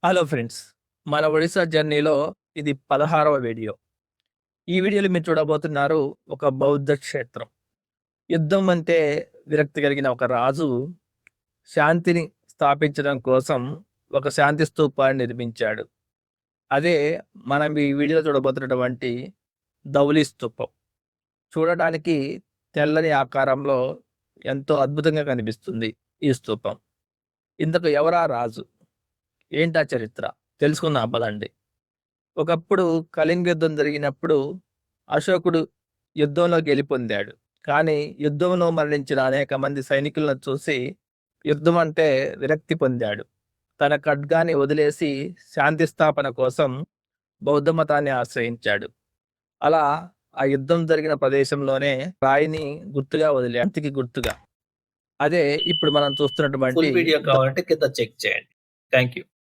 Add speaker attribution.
Speaker 1: Hello friends. మన ఒడిస్సా జర్నీలో ఇది 16వ వీడియో. ఈ వీడియోలో మీరు చూడబోతున్నారు ఒక బౌద్ధ క్షేత్రం. యుద్ధం అంటే విరక్తి కలిగిన ఒక రాజు శాంతిని స్థాపించడం కోసం ఒక శాంతి స్తూపాన్ని నిర్మించాడు. అదే మనం ఈ వీడియోలో చూడబోతున్నటువంటి ధౌలి స్తూపం. చూడటానికి తెల్లని ఆకారంలో ఎంతో అద్భుతంగా కనిపిస్తుంది ఈ స్తూపం. ఇంతకు ఎవరా రాజు? ఏంటా చరిత్ర? తెలుసుకుందాం పదండి. ఒకప్పుడు కళింగ యుద్ధం జరిగినప్పుడు అశోకుడు యుద్ధంలో గెలుపొందాడు. కానీ యుద్ధంలో మరణించిన అనేక మంది సైనికులను చూసి యుద్ధం అంటే విరక్తి పొందాడు. తన ఖడ్గాన్ని వదిలేసి శాంతి స్థాపన కోసం బౌద్ధ మతాన్ని ఆశ్రయించాడు. అలా ఆ యుద్ధం జరిగిన ప్రదేశంలోనే రాయిని గుర్తుగా వదిలాడు. శాంతికి గుర్తుగా. అదే ఇప్పుడు మనం చూస్తున్నటువంటి
Speaker 2: ఫుల్ వీడియో కావాలంటే కింద చెక్ చేయండి. Thank you.